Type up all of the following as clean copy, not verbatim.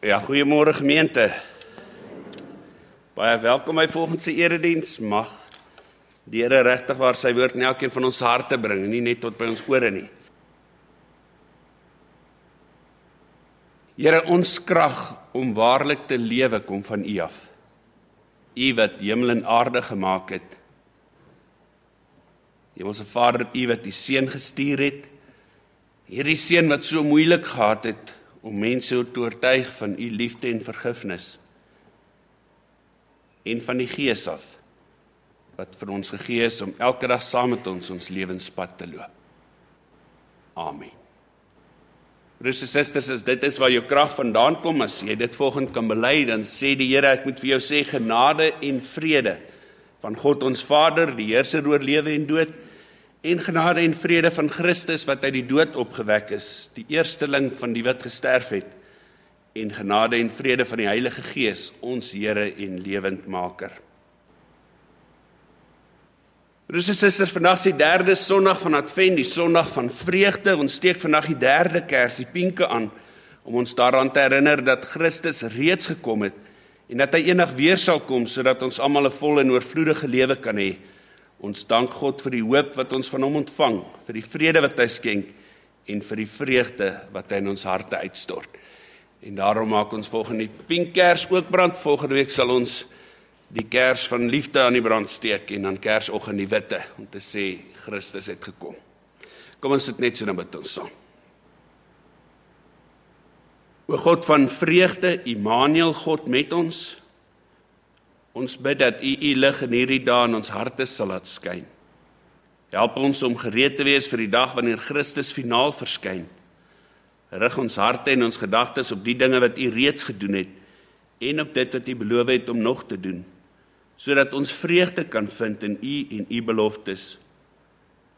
Ja, goeiemôre gemeente. Baie welkom by volgende erediens. Mag die Here regtig waar sy woord in elkeen van ons harte bring, nie net tot by ons ore nie. Here, ons krag om waarlik te lewe kom van U af. U wat hemel en aarde gemaak het. Hemelse Vader, U wat die Seun gestuur het. Hierdie Seun wat so moeilik gehad het om mense te oortuig van U liefde en vergifnis. En van die Gees af, wat vir ons gegee is om elke dag saam met ons lewenspad te loop. Amen. Broers en susters, as dit is waar jou krag vandaan kom, as jy dit volgende kan bely, dan sê die Here, ek moet vir jou sê, genade en vrede van God ons Vader, die Heerser oor lewe en dood, en genade en vrede van Christus wat uit die dood opgewek is, die eersteling van die wat gesterf het, en genade en vrede van die Heilige Gees, ons Here en lewendmaker. Broers en susters, vandag is die derde Sondag van Advent, die Sondag van vreugde. Ons steek vandag die derde kers, die pienke aan, om ons daaraan te herinner dat Christus reeds gekom het, en dat hy eendag weer sal kom, sodat ons almal 'n vol en oorvloedige lewe kan hê. Ons dank God vir die hoop wat ons van hom ontvang, vir die vrede wat hy skenk, en vir die vreugde wat hy in ons harte uitstort. En daarom maak ons volgende die pinkkers ook brand. Volgende week sal ons die kers van liefde aan die brand steek, en dan kersoggend die witte, om te sê, Christus het gekom. Kom ons sit net so, dan bid ons saam. O God van vreugde, Immanuel, God met ons bid dat U lig in hierdie dae in ons harte sal laat skyn. Help ons om gereed te wees vir die dag wanneer Christus finaal verskyn. Rig ons harte en ons gedagtes op die dinge wat U reeds gedoen het, en op dit wat U beloof het om nog te doen, sodat ons vreugde kan vind in U en U beloftes.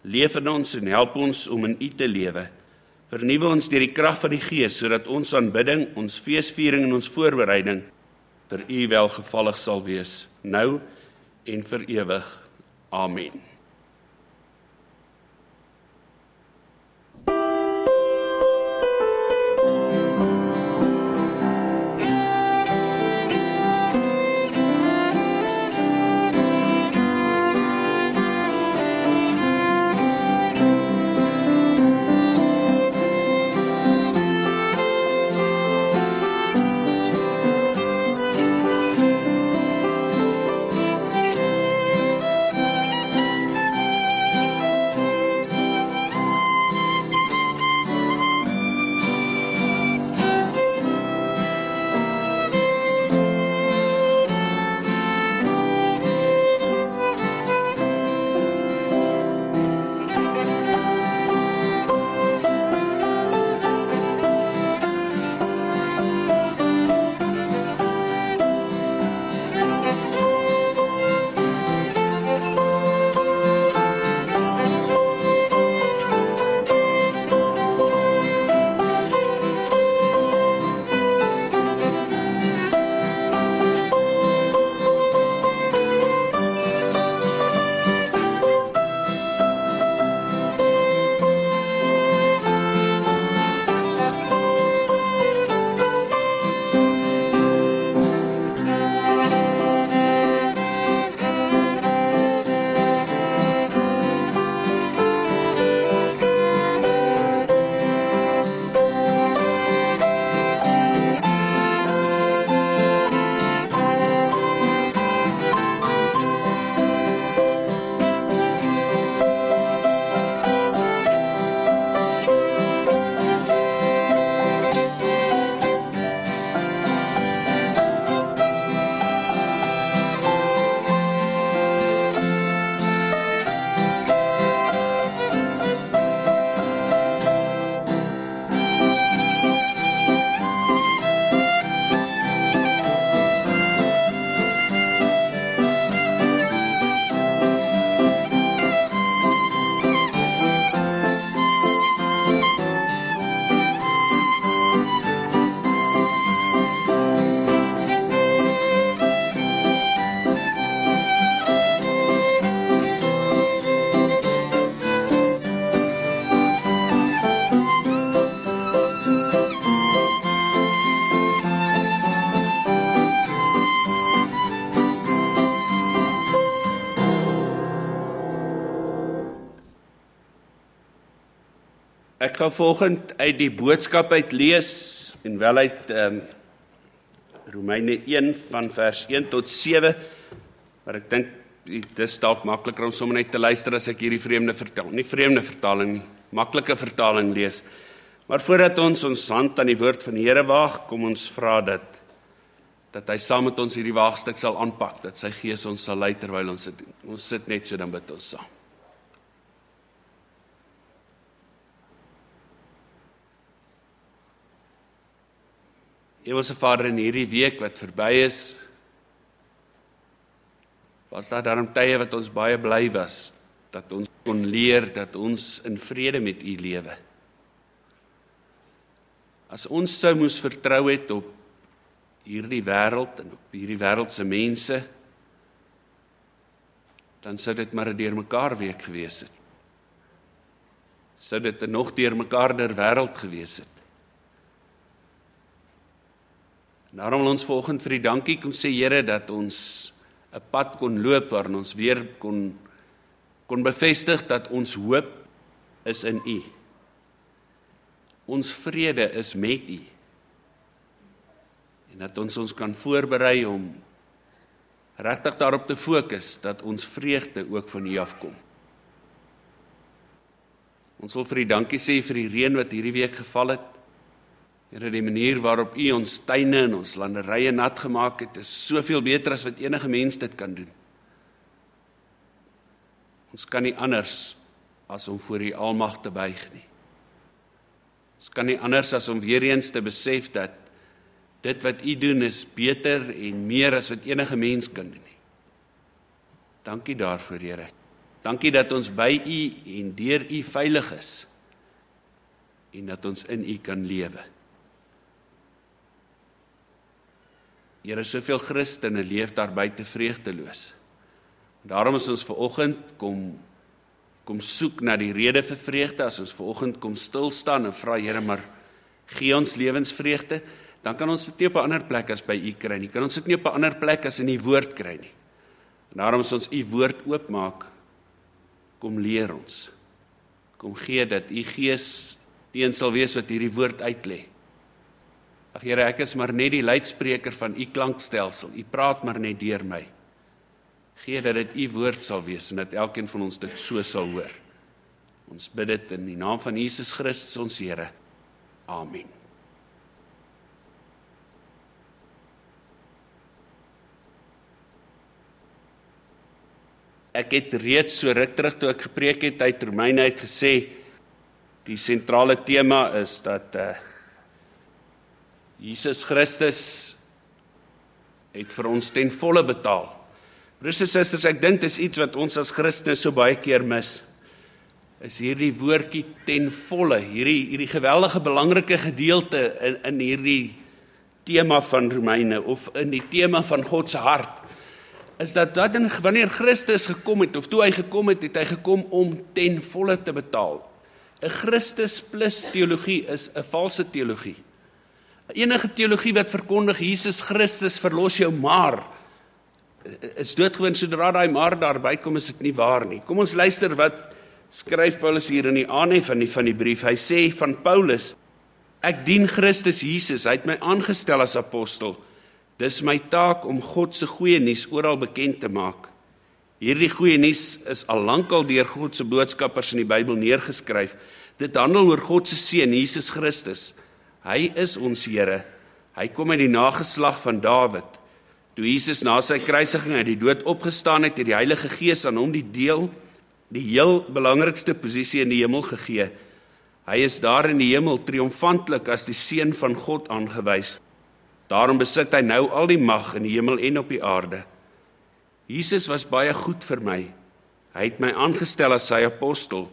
Leef in ons en help ons om in U te lewe. Vernuwe ons deur die krag van die Gees, sodat ons aanbidding, ons feesviering en ons voorbereiding vir U welgevallig sal wees, nou en vir ewig. Amen. Ek gaan volgend uit die boodskap uit lees, en wel uit Romeine 1 van vers 1 tot 7, maar ek dink, dit is dalk makliker om sommer net te luister as ek hierdie vreemde vertaling nie, maklike vertaling lees. Maar voordat ons hand aan die woord van die Here waag, kom ons vra dat hy saam met ons hierdie waagstuk sal aanpak, dat sy Gees ons sal lei terwyl ons dit doen. Ons sit net so, dan bid ons saam. Hemelse Vader, in hierdie week wat verby is, was daar daarom tye wat ons baie bly was, dat ons kon leer, dat ons in vrede met U lewe. As ons sou moes vertrou het op hierdie wêreld en op hierdie wêreldse mense, dan sou dit maar 'n deurmekaar week gewees het. Sou dit 'n nog deurmekaarder wêreld gewees het. En daarom wil ons vanoggend vir U dankie kom sê, Here, dat ons 'n pad kon loop waarin ons weer kon bevestig dat ons hoop is in U. Ons vrede is met U. En dat ons kan voorberei om regtig daarop te fokus, dat ons vreugde ook van U afkom. Ons wil vir U dankie sê vir die reën wat hierdie week geval het. Here, die manier waarop U ons tuine en ons landerye nat gemaak het, is soveel beter as wat enige mens dit kan doen. Ons kan nie anders as om voor U almag te buig nie. Ons kan nie anders as om weer eens te besef dat dit wat U doen is beter en meer as wat enige mens kan doen nie. Dankie daarvoor, Here. Dankie dat ons by U en deur U veilig is en dat ons in U kan lewe. Here, soveel Christene leef daar buite vreugdeloos. Daarom is ons vanoggend kom soek na die rede vir vreugde, as ons vanoggend kom stil staan en vra, Here, maar gee ons lewensvreugde, dan kan ons dit nie op 'n ander plek as by U kry nie. Kan ons dit nie op 'n ander plek as in U woord kry nie. En daarom as ons U woord oopmaak, kom leer ons. Kom gee dat U Gees die een sal wees wat hierdie woord uitlê. Ag Here, ek is maar net die luidspreker van U klankstelsel. U praat maar net deur my. Gee dat dit U woord sal wees en dat elkeen van ons dit so sal hoor. Ons bid dit in die naam van Jesus Christus ons Here. Amen. Ek het reeds so ruk terug toe ek gepreek het uit Romeine uit gesê, die sentrale tema is dat Jesus Christus het vir ons ten volle betaal. Broers en susters, ek dink dis iets wat ons as Christene so baie keer mis. Is hierdie woordjie ten volle, hierdie geweldige belangrike gedeelte in hierdie tema van Romeine of in die tema van God se hart. Is dat wanneer Christus gekom het, of toe hy gekom het, het hy gekom om ten volle te betaal. 'n Christus plus teologie is 'n valse teologie. Enige teologie wat verkondig Jesus Christus verlos jou maar, is doodgewoon. Sodra daai maar daarby kom, is dit nie waar nie. Kom ons luister wat skryf Paulus hier in die aanhef van die brief. Hy sê van Paulus, ek dien Christus Jesus, hy het my aangestel as apostel. Dis my taak om God se goeie nuus oral bekend te maak. Hierdie goeie nuus is al lankal deur God se boodskappers in die Bybel neergeskryf. Dit handel oor God se seun Jesus Christus. Hy is ons Here. Hy kom uit die nageslag van Dawid. Toe Jesus na sy kruisiging uit die dood opgestaan het die Heilige Gees aan hom die heel belangrikste posisie in die hemel gegee. Hy is daar in die hemel triomfantlik as die seun van God aangewys. Daarom besit hy nou al die mag in die hemel en op die aarde. Jesus was baie goed vir my. Hy het my aangestel as sy apostel.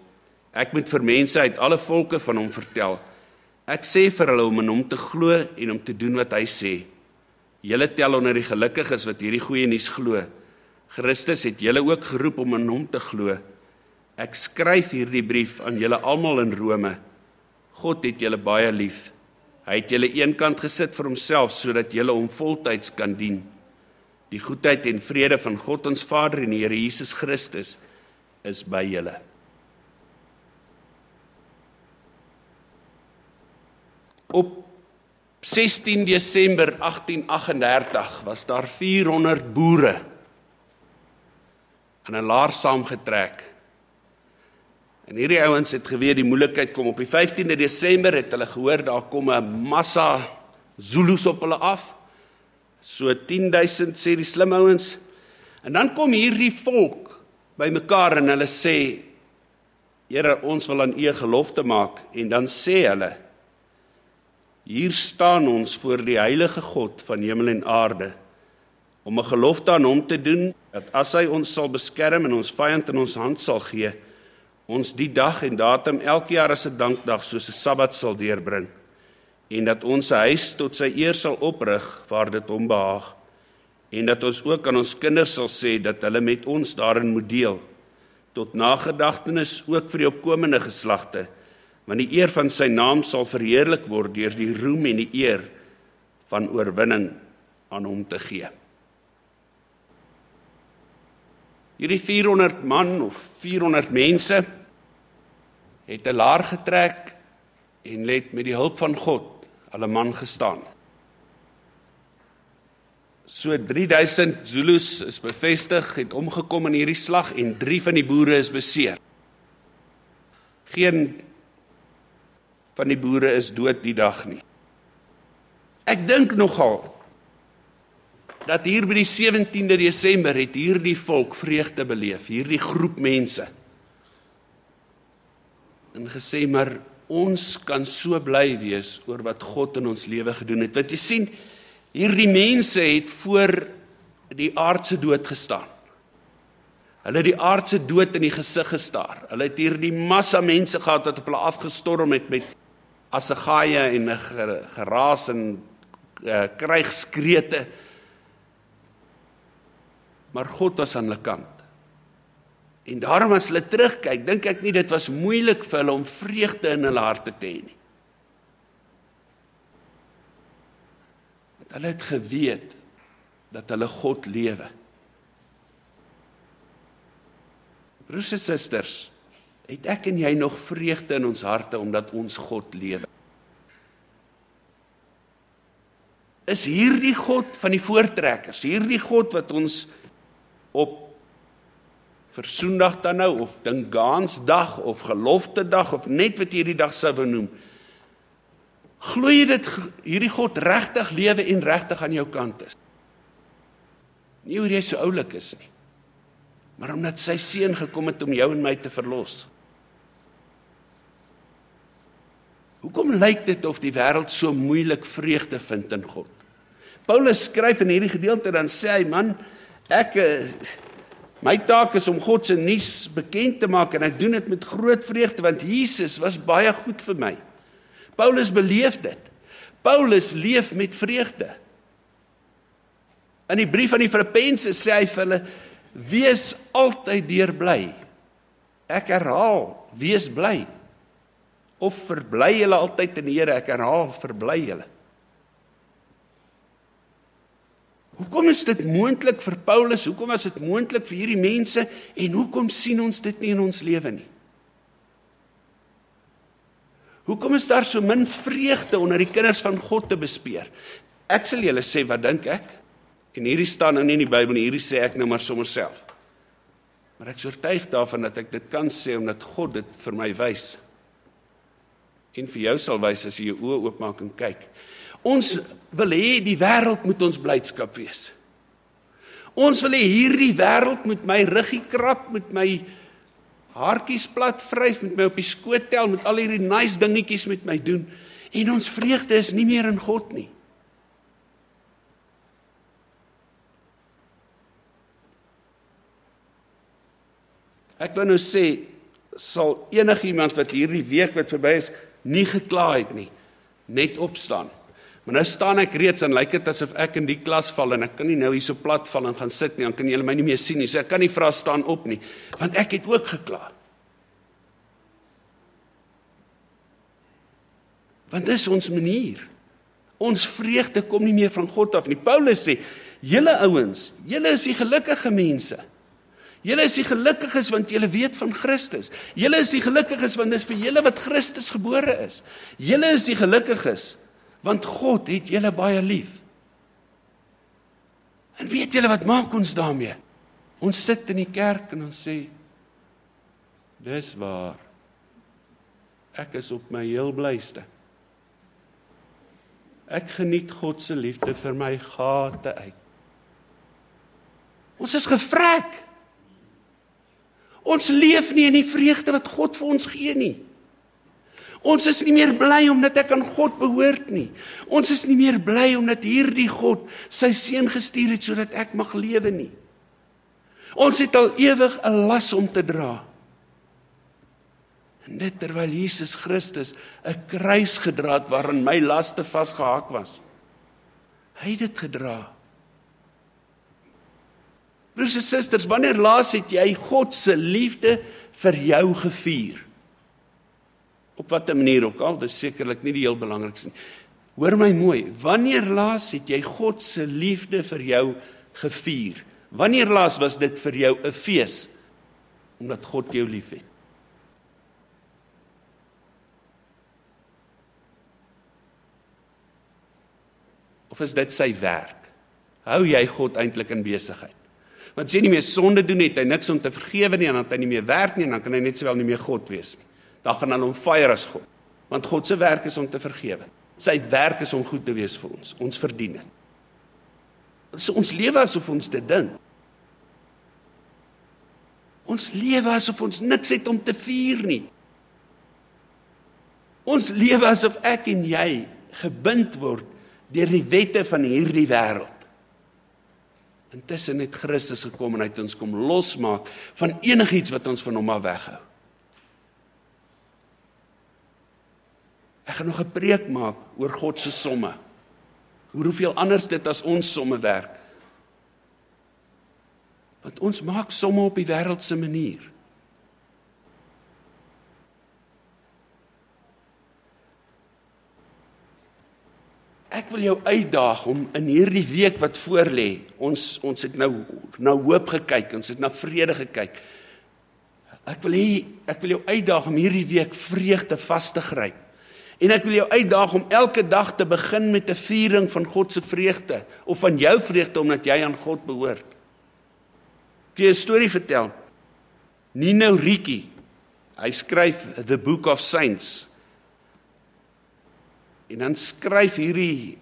Ek moet vir mense uit alle volke van hom vertel. Ek sê vir hulle om in hom te glo en om te doen wat hy sê. Julle tel onder die gelukkiges wat hierdie goeie nuus glo. Christus het julle ook geroep om in hom te glo. Ek skryf hierdie brief aan julle almal in Rome. God het julle baie lief. Hy het julle eenkant gesit vir homself, sodat julle hom voltyds kan dien. Die goedheid en vrede van God ons Vader en die Here Jesus Christus is by julle. Op 16 Desember 1838 was daar 400 boere aan 'n laar saamgetrek. En hierdie ouens het geweet die moeilikheid kom. Op die 15de Desember het hulle gehoor, daar kom 'n massa Zulus op hulle af. So 10.000 sê die slim ouens. En dan kom hierdie volk bymekaar en hulle sê, Here, ons wil aan U 'n gelofte maak. En dan sê hulle, hier staan ons voor die heilige God van hemel en aarde, om 'n gelofte aan hom te doen, dat as hy ons sal beskerm en ons vyand in ons hand sal gee, ons die dag en datum elke jaar as 'n dankdag soos 'n Sabbat sal deurbring, en dat ons 'n huis tot sy eer sal oprig, waar dit hom behaag, en dat ons ook aan ons kinders sal sê, dat hulle met ons daarin moet deel, tot nagedagtenis ook vir die opkomende geslagte, want die eer van sy naam sal verheerlik word deur die roem en die eer van oorwinning aan hom te gee. Hierdie 400 man of 400 mense het 'n laar getrek en het met die hulp van God hulle man gestaan. So 3000 Zulus is bevestig, het omgekom in hierdie slag en 3 van die boere is beseer. Geen van die boere is dood die dag nie. Ek dink nogal dat hier by die 17de Desember het hierdie volk vreugde beleef, hierdie groep mense. En gesê, maar ons kan so bly wees oor wat God in ons lewe gedoen het. Want jy sien, hierdie mense het voor die aardse dood gestaan. Hulle het die aardse dood in die gesig gestaar. Hulle het hierdie massa mense gehad wat op hulle afgestorm het met assegaaie en geraas en krygskrete. Maar God was aan hulle kant. En daarom as hulle terugkyk, dink ek nie dit was moeilik vir hulle om vreugde in hulle harte te hê nie. Want hulle het geweet dat hulle God lewe. Broers en susters, het ek en jy nog vreugde in ons harte omdat ons God lewe? Is hierdie God van die voortrekkers, hierdie God wat ons op Versoendag dan nou, of Dingansdag, of Geloftedag, of net wat hierdie dag sou wil noem, glo jy dit hierdie God regtig lewe en regtig aan jou kant is? Nie oor jy so oulik is nie, maar omdat sy seun gekom het om jou en my te verlos. Hoekom lyk dit of die wêreld so moeilik vreugde vind in God? Paulus skryf in hierdie gedeelte, dan sê hy, man, my taak is om God se nuus bekend te maak, en ek doen dit met groot vreugde, want Jesus was baie goed vir my. Paulus beleef dit. Paulus leef met vreugde. In die brief aan die Filippense sê hy vir hulle, wees altyd deurbly. Ek herhaal, wees bly. Of verbly julle altyd in die Here, ek herhaal, verbly julle. Hoekom is dit moontlik vir Paulus, hoekom was dit moontlik vir hierdie mense, en hoekom sien ons dit nie in ons lewe nie? Hoekom is daar so min vreugde onder die kinders van God te bespeer? Ek sal julle sê, wat dink ek? En hierdie staan nou nie in die Bybel nie, hierdie sê ek nou maar sommer self. Maar ek is oortuig daarvan dat ek dit kan sê, omdat God dit vir my wys. En vir jou sal wys as jy jou oë oopmaak en kyk. Ons wil hê die wêreld moet ons blydskap wees. Ons wil hê hierdie wêreld moet my ruggie krap, moet my haartjies plat vryf, met my op die skoot tel, met al hierdie nice dingetjies met my doen. En ons vreugde is nie meer in God nie. Ek wil nou sê, sal enigiemand wat hierdie week wat verby is, nie gekla het nie, net opstaan. Maar nou staan ek reeds en lyk dit asof ek in die klas val en ek kan nie nou hier so plat val en gaan sit nie, dan kan julle my nie meer sien nie, so ek kan nie vra staan op nie, want ek het ook gekla. Want dis ons manier. Ons vreugde kom nie meer van God af nie. Paulus sê, julle ouens, julle is die gelukkige mense. Julle is die gelukkiges want julle weet van Christus. Julle is die gelukkiges want dis vir julle wat Christus gebore is. Julle is die gelukkiges want God het julle baie lief. En weet julle wat maak ons daarmee? Ons sit in die kerk en ons sê, dis waar, ek is op my heel blyste. Ek geniet God se liefde vir my gate uit. Ons is gevrek. Ons leef nie in die vreugde wat God vir ons gee nie. Ons is nie meer bly omdat ek aan God behoort nie. Ons is nie meer bly omdat hierdie God sy seun gestuur het sodat ek mag lewe nie. Ons het al ewig 'n las om te dra. En dit terwyl Jesus Christus 'n kruis gedra het waarin my laste vasgehaak was. Hy het dit gedra. Broers en susters, wanneer laas het jy God se liefde vir jou gevier? Op watter manier ook al, dis sekerlik nie die heel belangrikste nie. Hoor my mooi, wanneer laas het jy God se liefde vir jou gevier? Wanneer laas was dit vir jou 'n fees, omdat God jou lief het? Of is dit sy werk? Hou jy God eintlik in besigheid? Want as jy nie meer sonde doen, het hy niks om te vergewe nie, en dan het hy nie meer werk nie, en dan kan hy net sowel nie meer God wees nie. Dan gaan hulle hom fire as God. Want God se werk is om te vergewe. Sy werk is om goed te wees vir ons. Ons verdien dit. So ons lewe asof ons dit dink. Ons lewe asof ons niks het om te vier nie. Ons lewe asof ek en jy gebind word deur die wette van hierdie wêreld. Intussen het Christus gekom en hy het ons kom losmaak van enigiets wat ons van hom af weghou. Ek gaan nog 'n preek maak oor God se somme. Hoeveel anders dit as ons somme werk. Want ons maak somme op die wêreldse manier. Ek wil jou uitdaag om in hierdie week wat voorlê, ons het nou hoop gekyk, ons het na vrede gekyk. Ek wil jou uitdaag om hierdie week vreugde vas te gryp. En ek wil jou uitdaag om elke dag te begin met 'n viering van God se vreugde, of van jou vreugde omdat jy aan God behoort. Ek wil jou 'n storie vertel. Nino Ricci, hy skryf The Book of Saints. En dan skryf hierdie,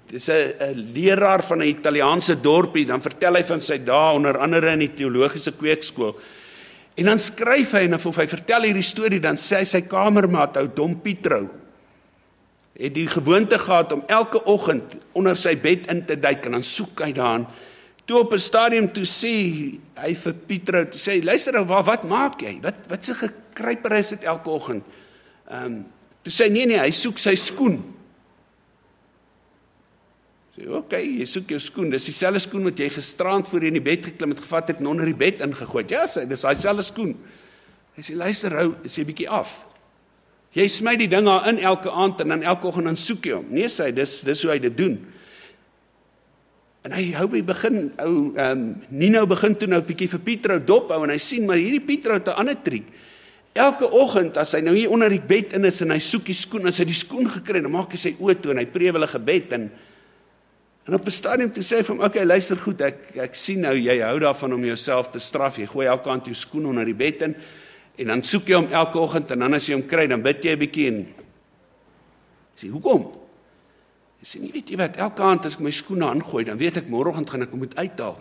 dis 'n leraar van 'n Italiaanse dorpie, dan vertel hy van sy dae onder andere in die teologiese kweekskool. En dan skryf hy, en of hy vertel hierdie storie, dan sê hy sy kamermaat, ou Dom Pietro, het die gewoonte gehad om elke oggend onder sy bed in te duik, en dan soek hy daarin. Toe op 'n stadium toe sê hy vir Pietro, toe sê hy, luister nou, wat maak jy? Wat se gekruiper is dit elke oggend? Toe sê nee, hy soek sy skoen. Sê, okay, jy soek jou skoen, dis dieselfde skoen wat jy gisterand voor jy in die bed geklim het, gevat het en onder die bed ingegooi. Ja, sê, dis dieselfde skoen. Hy sê, luister, hou, is jy bietjie af. Jy smy die ding daar in elke aand en dan elke oggend dan soek jy hom. Nee, sê hy, dis hoe hy dit doen. En hy Nino begin toe nou 'n bietjie vir Pietro dophou en hy sien, maar hierdie Pietro het 'n ander triek. Elke oggend as hy nou hier onder die bed in is en hy soek die skoen, as hy die skoen gekry, dan maak hy sy oë toe en hy preek hulle gebed en op 'n stadium toe sê hy vir hom, okay, luister goed, ek sien nou jy hou daarvan om jouself te straf. Jy gooi elke aand jou skoen onder die bed in en dan soek jy hom elke oggend en dan as jy hom kry, dan bid jy 'n bietjie en sê, hoekom? Hy sê, nie weet jy wat, elke aand as ek my skoene aangooi, dan weet ek môreoggend gaan ek hom moet uithaal.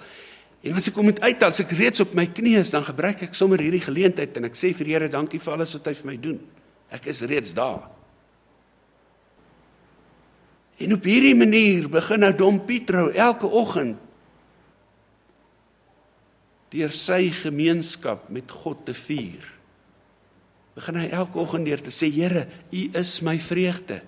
En as ek hom moet uithaal, as ek reeds op my knie is, dan gebruik ek sommer hierdie geleentheid en ek sê vir die Here, dankie vir alles wat hy vir my doen. Ek is reeds daar. En op hierdie manier begin nou Dom Pietro elke oggend deur sy gemeenskap met God te vier. Begin hy elke oggend deur te sê, Here, U is my vreugde.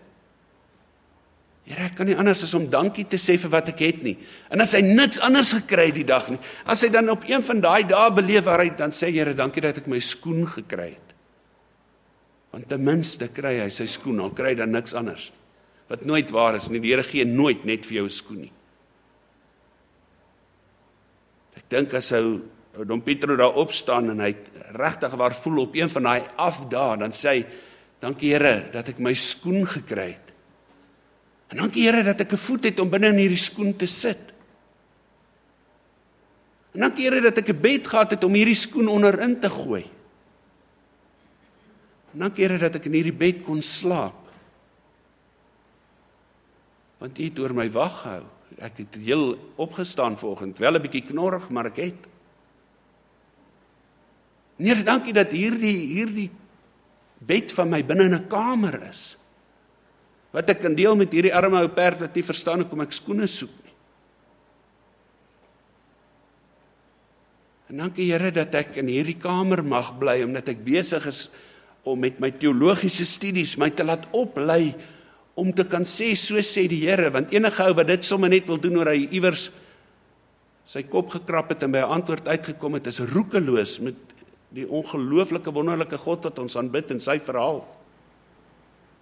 Here, ek kan nie anders as om dankie te sê vir wat ek het nie. En as hy niks anders gekry die dag nie, as hy dan op een van daai dae beleef waar hy dan sê, Here, dankie dat ek my skoen gekry het. Want ten minste kry hy sy skoen, al kry hy dan niks anders. Wat nooit waar is nie, die Here gee nooit net vir jou 'n skoen nie. Ek dink as ou Dom Pietro daar opstaan en hy het regtig waar voel op een van daai afdae, dan sê hy, dankie Here dat ek my skoen gekry het. En dankie Here dat ek 'n voet het om binne in hierdie skoen te sit. En dankie Here dat ek 'n bed gehad het om hierdie skoen onderin te gooi. En dankie Here dat ek in hierdie bed kon slaap. Want U het oor my wag gehou. Ek het heel opgestaan vanoggend, wel 'n bietjie knorrig, maar ek het. Here, dankie dat hierdie bed van my binne in 'n kamer is. Wat ek kan deel met hierdie arme ou perd wat nie verstaan hoekom ek skoene soek nie. En dankie Here dat ek in hierdie kamer mag bly, omdat ek besig is om met my teologiese studies my te laat oplei, om te kan sê, so sê die Here, want enige ou wat dit sommer net wil doen, oor hy iewers sy kop gekrap het en by 'n antwoord uitgekom het, is roekeloos met die ongelooflike wonderlike God wat ons aanbid in sy verhaal.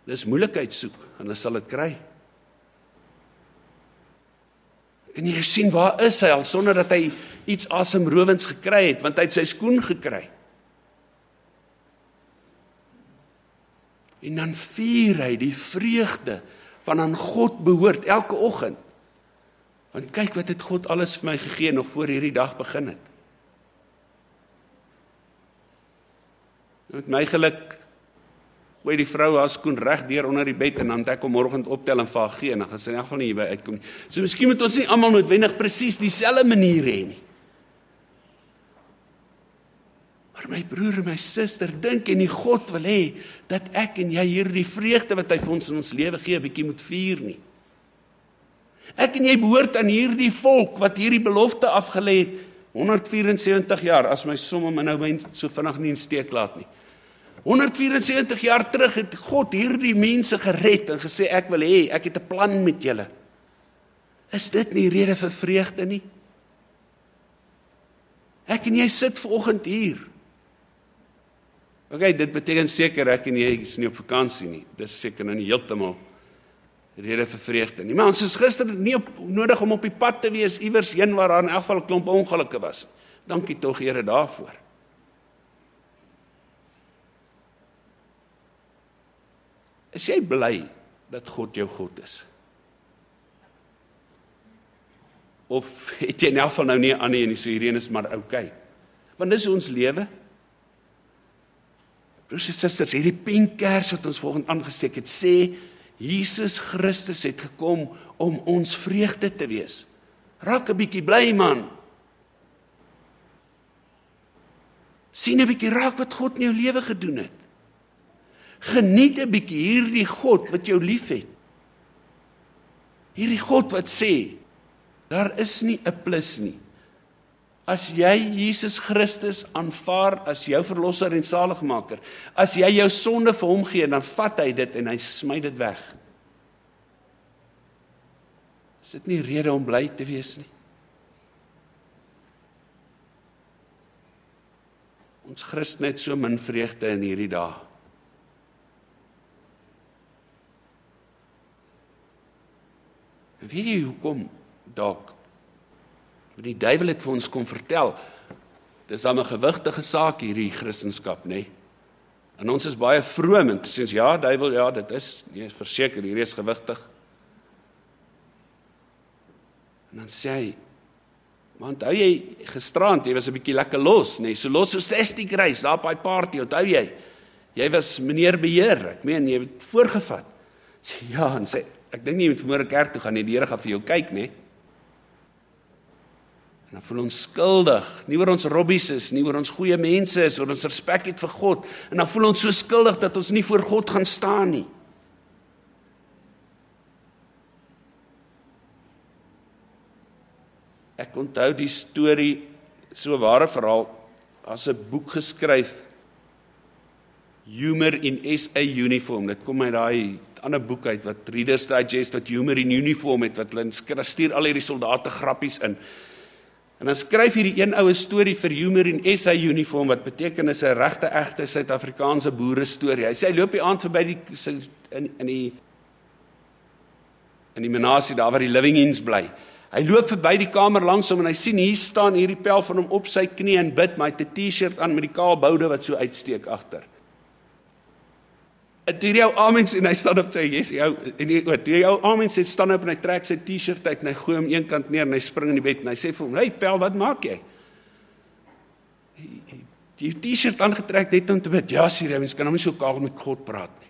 Dis moeilikheid soek, en hulle sal dit kry. Kan jy sien, waar is hy al, sonder dat hy iets asemrowends gekry het, want hy het sy skoen gekry. En dan vier hy die vreugde van aan God behoort, elke oggend. Want kyk wat het God alles vir my gegee, nog voor hierdie dag begin het. Met my geluk, gooi die vrou haar skoen reg deur onder die bed, en dan het ek hom môreoggend optel en vir haar gee, en dan gaan sy in elk geval nie hierby uitkom nie. So miskien moet ons nie almal noodwendig presies dieselfde manier hê nie. Maar my broer en my suster, dink en die God wil hê, dat ek en jy hierdie vreugde wat hy vir ons in ons lewe gee, 'n bietjie moet vier nie. Ek en jy behoort aan hierdie volk, wat hierdie belofte afgelê het, 174 jaar, as my somme my nou so vinnig nie in steek laat nie. 174 jaar terug het God hierdie mense gered, en gesê, ek wil hê, ek het 'n plan met julle. Is dit nie rede vir vreugde nie? Ek en jy sit vanoggend hier. Okay, dit beteken seker ek en jy is nie op vakansie nie. Dis seker nou nie heeltemal rede vir vreugde nie. Maar ons is gister nie nodig om op die pad te wees iewers heen waar daar in elk geval 'n klomp ongelukke was. Dankie tog Here daarvoor. Is jy bly dat God jou God is? Of het jy in elk geval nou nie aan nie, so hierdie is maar okay. Want dis ons lewe. Broers en susters, hierdie pienkers wat ons volgende aangesteek het, sê, Jesus Christus het gekom om ons vreugde te wees. Raak 'n bietjie bly, man. Sien 'n bietjie raak wat God in jou lewe gedoen het. Geniet 'n bietjie hierdie God wat jou liefhet. Hierdie God wat sê, daar is nie 'n plus nie. As jy Jesus Christus aanvaar as jou verlosser en saligmaker, as jy jou sonde vir hom gee, dan vat hy dit en hy smy dit weg. Is dit nie rede om bly te wees nie? Ons Christen het so min vreugde in hierdie dae. En weet jy hoekom dalk? Die duiwel het vir ons kom vertel, dis dan 'n gewigtige saak hierdie Christendom, nê? En ons is baie vroom en sê, ja, duiwel, ja, dit is, nee, verseker, hierdie is gewigtig. En dan sê hy, maar onthou jy, gisterand, jy was 'n bietjie lekker los, nê? So los soos Testy Grace, daar op daai party, onthou jy? Jy was meneer beheer, ek meen, jy het voorgevat. Sê, ja, en sê, ek dink nie jy moet vanmôre kerk toe gaan nie, die Here gaan vir jou kyk, nê? En dan voel ons skuldig, nie oor ons robbies is, nie oor ons goeie mense is, oor ons respek het vir God, en dan voel ons so skuldig dat ons nie voor God gaan staan nie. Ek onthou die storie, so 'n ware verhaal, as 'n boek geskryf, Humor in SA Uniform, dit kom uit daai ander boek uit, wat Reader's Digest, wat Humor in Uniform het, wat hulle stuur al hierdie soldate grappies in. En dan skryf hierdie een oue storie vir Humor in SA Uniform, wat beteken is 'n regte, egte Suid-Afrikaanse boere storie. Hy sê, hy loop die aand verby in die menasie, daar waar die living ends bly. Hy loop verby die kamer langs hom en hy sien hier staan hierdie pel van hom op sy knie en bid, maar hy het 'n T-shirt aan met die kaal boude wat so uitsteek agter. En toe jou amen sê en hy staan op sy toe jou amen sê staan op en hy trek sy T-shirt uit en hy gooi hom een kant neer en hy spring in die bed en hy sê vir hom, "Hey pel, wat maak jy?" Die T-shirt aangetrek net om te bid. "Ja, sê mens kan nou nie so kaal met God praat nie."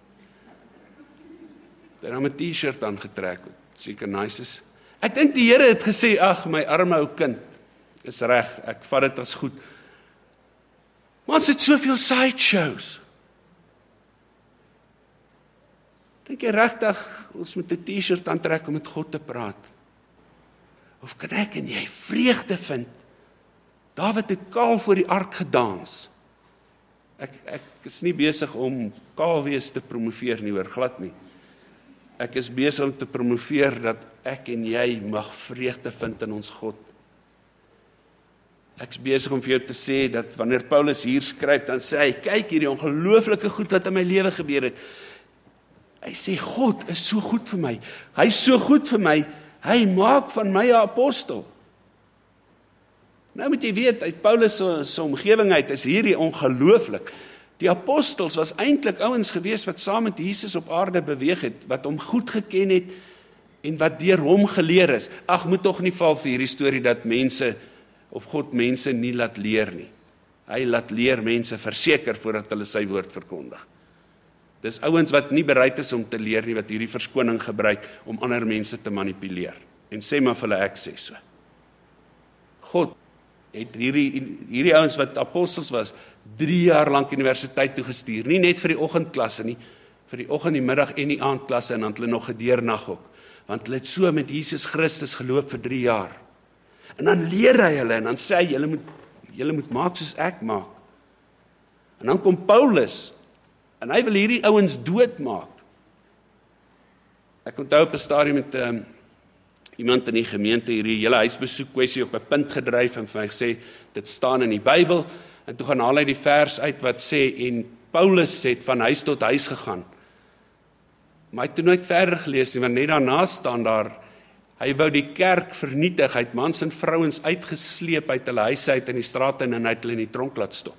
Hy het hom 'n T-shirt aangetrek, wat seker nice is. Ek dink die Here het gesê, "Ag, my arme ou kind, is reg, ek vat dit as goed." Maar ons het soveel sideshows. Dink jy regtig ons moet 'n T-shirt aantrek om met God te praat? Of kan ek en jy vreugde vind? Dawid het kaal voor die ark gedans. Ek is nie besig om kaal wees te promoveer nie, hoor, glad nie. Ek is besig om te promoveer dat ek en jy mag vreugde vind in ons God. Ek is besig om vir jou te sê dat wanneer Paulus hier skryf, dan sê hy, kyk hierdie ongelooflike goed wat in my lewe gebeur het. Hy sê, God is so goed vir my. Hy is so goed vir my. Hy maak van my 'n apostel. Nou moet jy weet, uit Paulus se omgewing uit is hierdie ongelooflik. Die apostels was eintlik ouens gewees wat saam met Jesus op aarde beweeg het, wat hom goed geken het en wat deur hom geleer is. Ag, moet tog nie val vir hierdie storie dat mense of God mense nie laat leer nie. Hy laat leer mense verseker voordat hulle sy woord verkondig. Dis ouens wat nie bereid is om te leer nie, wat hierdie verskoning gebruik om ander mense te manipuleer. En sê maar vir hulle, ek sê so. God het hierdie ouens wat apostels was, 3 jaar lank universiteit toegestuur, nie net vir die oggendklasse nie, vir die oggend, die middag en die aandklasse, en dan het hulle nog gedeernag ook, want hulle het so met Jesus Christus geloop vir 3 jaar. En dan leer hy hulle, en dan sê hy, julle moet maak soos ek maak. En dan kom Paulus, en hy wil hierdie ouens doodmaak. Ek onthou op 'n stadium met iemand in die gemeente hierdie hele huisbesoek kwessie op 'n punt gedryf en vir my gesê, dit staan in die Bybel, en toe gaan haal hy die vers uit wat sê, en Paulus het van huis tot huis gegaan. Maar hy het toe nooit verder gelees nie, want net daarna staan daar, hy wou die kerk vernietig, hy het mans en vrouens uitgesleep uit hulle huise uit in die strate en hy het hulle in die tronk laat stop.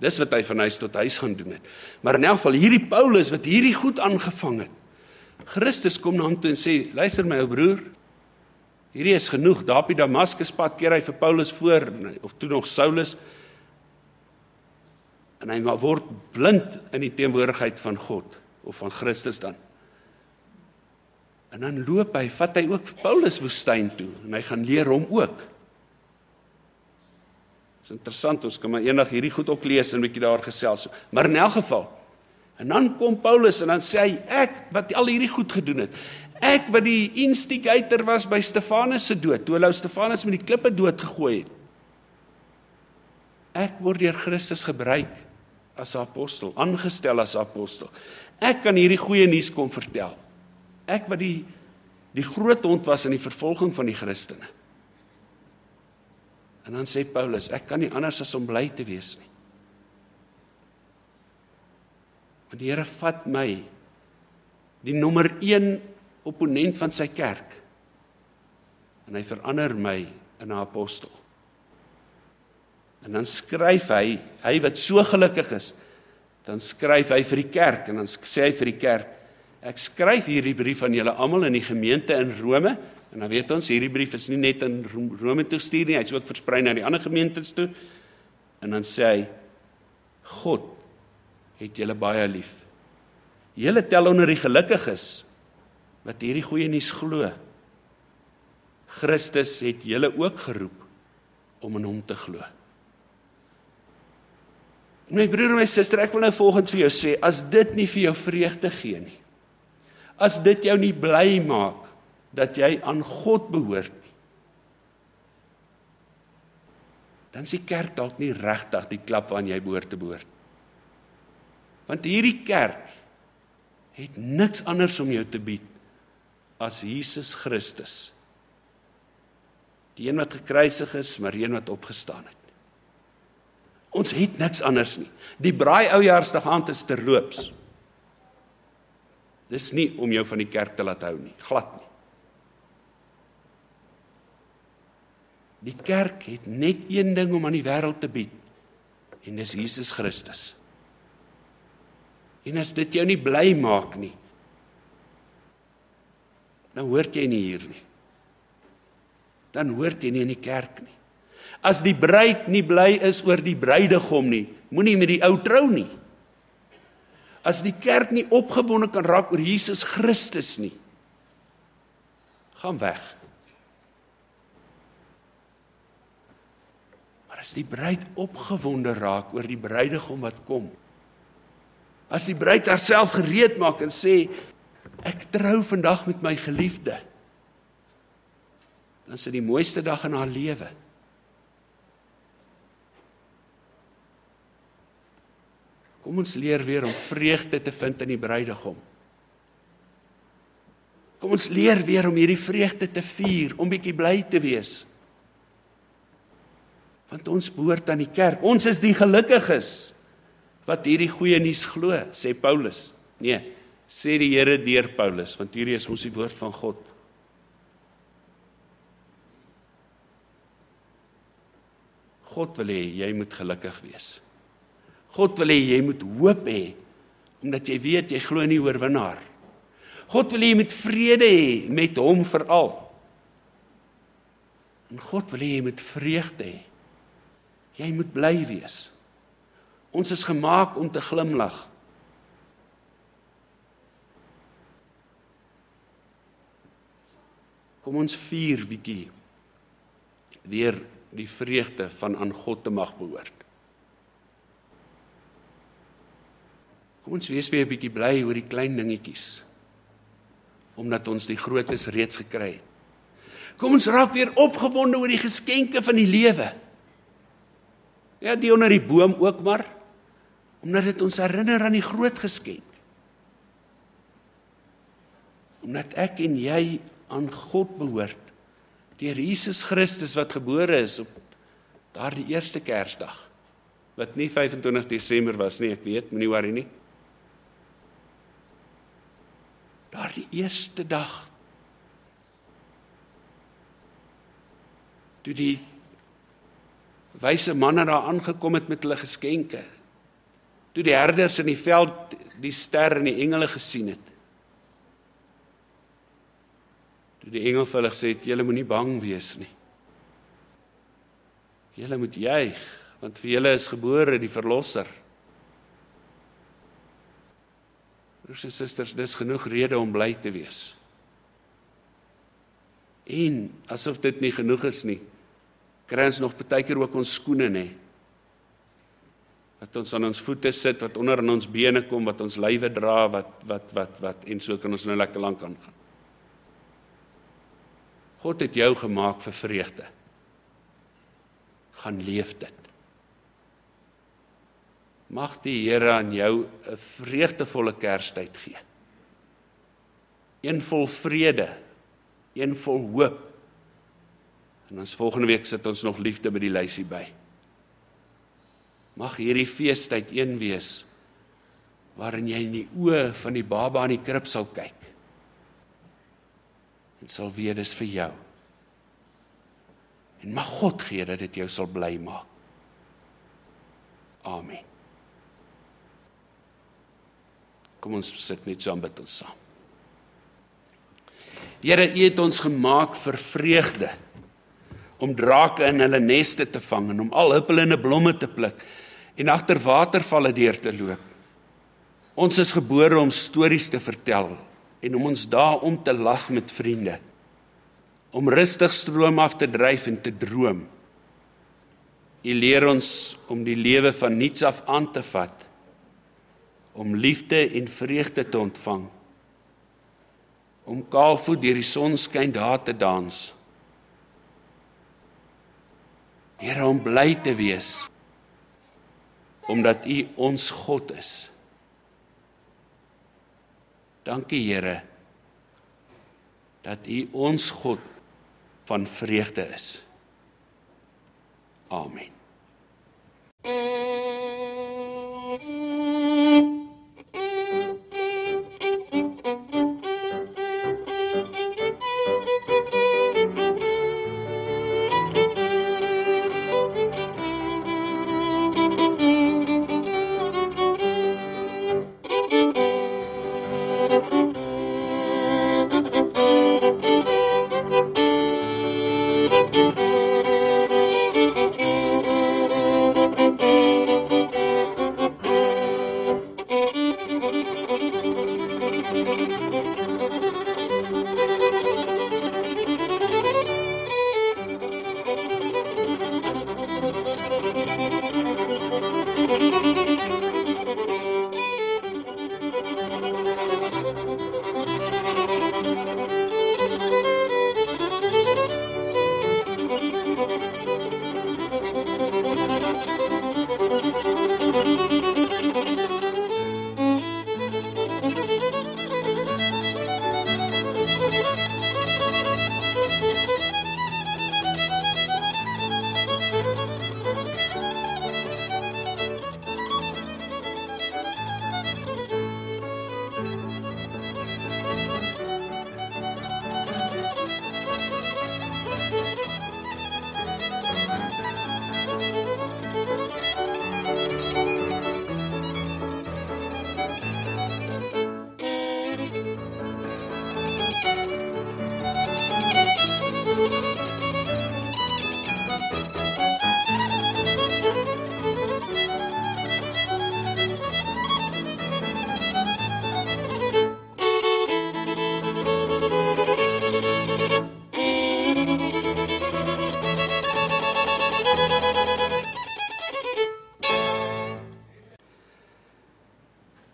Dis wat hy van huis tot huis gaan doen het. Maar in elk geval, hierdie Paulus wat hierdie goed aangevang het, Christus kom na hom toe en sê, luister my ou broer, hierdie is genoeg, daar op die Damaskuspad keer hy vir Paulus voor, of toe nog Saulus, en hy word blind in die teenwoordigheid van God, of van Christus dan. En dan vat hy ook Paulus woestyn toe, en hy gaan leer hom ook. Dit is interessant, ons kan maar eendag hierdie goed ook lees en 'n bietjie daar gesels. Maar in elk geval, en dan kom Paulus en dan sê hy, ek wat al hierdie goed gedoen het, ek wat die instigator was by Stefanus se dood, toe hulle Stefanus met die klippe doodgegooi het. Ek word deur Christus gebruik as 'n apostel, aangestel as 'n apostel. Ek kan hierdie goeie nuus kom vertel. Ek wat die groot hond was in die vervolging van die Christene. En dan sê Paulus, ek kan nie anders as om bly te wees nie. Want die Here vat my, die nommer 1 opponent van sy kerk, en hy verander my in 'n apostel. En dan skryf hy wat so gelukkig is, dan skryf hy vir die kerk, en dan sê hy vir die kerk, ek skryf hierdie brief aan julle almal in die gemeente in Rome, en dan weet ons, hierdie brief is nie net in Rome toegestuur nie, hy is ook versprei na die ander gemeentes toe, en dan sê hy, God het julle baie lief. Julle tel onder die gelukkiges, wat hierdie goeie nuus glo. Christus het julle ook geroep, om in hom te glo. My broer en my suster, ek wil nou volgend vir jou sê, as dit nie vir jou vreugde gee nie, as dit jou nie bly maak, dat jy aan God behoort nie, dan is die kerk dalk nie regtig die klap waaraan jy behoort te behoort. Want hierdie kerk het niks anders om jou te bied as Jesus Christus. Die een wat gekruisig is, maar die een wat opgestaan het. Ons het niks anders nie. Die braai oujaarsdag aand is terloops. Dis nie om jou van die kerk te laat hou nie, glad nie. Die kerk het net een ding om aan die wêreld te bied, en dis Jesus Christus. En as dit jou nie bly maak nie, dan hoort jy nie hier nie. Dan hoort jy nie in die kerk nie. As die bruid nie bly is oor die bruidegom nie, moenie met die ou trou nie. As die kerk nie opgewonde kan raak oor Jesus Christus nie, gaan weg. Maar as die bruid opgewonde raak oor die bruidegom wat kom, as die bruid haarself gereed maak en sê, ek trou vandag met my geliefde, dan is dit die mooiste dag in haar lewe. Kom ons leer weer om vreugde te vind in die bruidegom. Kom ons leer weer om hierdie vreugde te vier, om bietjie bly te wees. Want ons behoort aan die kerk. Ons is die gelukkiges wat hierdie goeie nuus glo, sê Paulus. Nee, sê die Here deur Paulus, want hierdie is ons die woord van God. God wil hê jy moet gelukkig wees. God wil hê jy moet hoop hê, omdat jy weet jy glo in die oorwinnaar. God wil hê jy moet vrede hê met hom veral. En God wil hê jy moet vreugde hê. Jy moet bly wees. Ons is gemaak om te glimlag. Kom ons vier bietjie weer die vreugde van aan God te mag behoort. Kom ons wees weer 'n bietjie bly oor die klein dingetjies, omdat ons die grootes reeds gekry het. Kom ons raak weer opgewonde oor die geskenke van die lewe. Ja, die onder die boom ook maar, omdat dit ons herinner aan die groot geskenk. Omdat ek en jy aan God behoort, deur Jesus Christus wat gebore is op daardie eerste Kersdag, wat nie 25 Desember was nie, ek weet, moenie worry nie. Daardie eerste dag, toe die wyse manne daar aangekom het met hulle geskenke, toe die herders in die veld die ster en die engele gesien het, toe die engel vir hulle gesê het, julle moenie bang wees nie. Julle moet juig, want vir julle is gebore die verlosser. Broers en susters, dis genoeg rede om bly te wees. En, asof dit nie genoeg is nie, kry ons nog partykeer ook ons skoene, nê. Wat ons aan ons voete sit, wat onder in ons bene kom, wat ons lywe dra, wat, en so kan ons nou lekker lank aangaan. God het jou gemaak vir vreugde. Gaan leef dit. Mag die Here aan jou 'n vreugdevolle Kerstyd gee. Een vol vrede, een vol hoop. En ons volgende week sit ons nog liefde by die lysie by. Mag hierdie feestyd een wees, waarin jy in die oë van die baba in die krib sal kyk. En sal weet, dis vir jou. En mag God gee dat dit jou sal bly maak. Amen. Kom ons sit net saam, bid ons saam. Here, U het ons gemaak vir vreugde, om drake in hulle neste te vang, en om al huppelende blomme te pluk, en agter watervalle deur te loop. Ons is gebore om stories te vertel, en om ons daarom te lag met vriende, om rustig stroom af te dryf en te droom. U leer ons om die lewe van niets af aan te vat, om liefde en vreugde te ontvang, om kaalvoet deur die sonskyn daar te dans. Here, om bly te wees, omdat U ons God is. Dankie, Here, dat U ons God van vreugde is. Amen.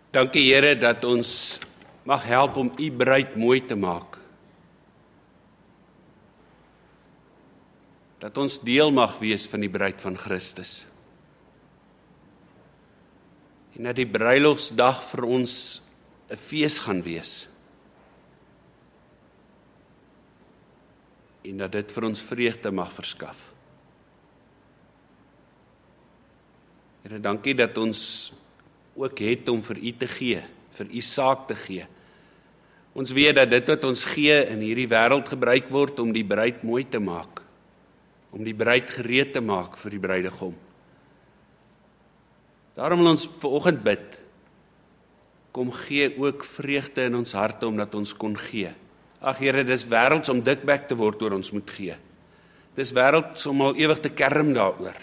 Dankie Here dat ons mag help om u bruid mooi te maak. Dat ons deel mag wees van die bruid van Christus. En dat die bruilofsdag vir ons 'n fees gaan wees. En dat dit vir ons vreugde mag verskaf. Here, dankie dat ons ook het om vir u te gee, vir u saak te gee. Ons weet dat dit wat ons gee in hierdie wêreld gebruik word om die bruid mooi te maak, om die bruid gereed te maak vir die bruidegom. Daarom wil ons vanoggend bid, kom gee ook vreugde in ons harte omdat ons kon gee. Ag Here, dis wêrelds om dikbek te word oor ons moet gee. Dis wêrelds om al ewig te kerm daaroor.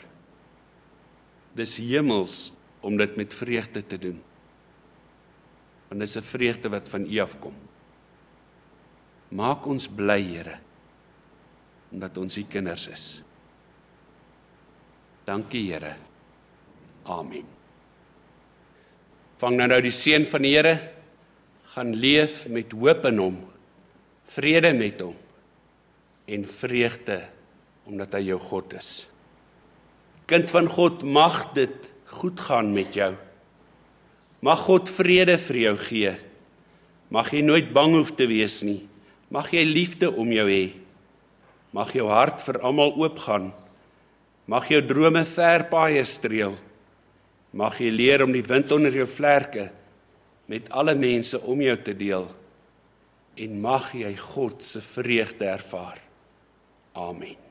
Dis hemels om dit met vreugde te doen. Want dis 'n vreugde wat van u afkom. Maak ons bly, Here, omdat ons u kinders is. Dankie, Here. Amen. Vang nou die seën van die Here, gaan leef met hoop in hom, vrede met hom en vreugde omdat hy jou God is. Kind van God, mag dit goed gaan met jou. Mag God vrede vir jou gee. Mag jy nooit bang hoef te wees nie. Mag jy liefde om jou hê. Mag jou hart vir almal oopgaan. Mag jou drome ver paaie streel. Mag jy leer om die wind onder jou vlerke met alle mense om jou te deel. En mag jy God se vreugde ervaar. Amen.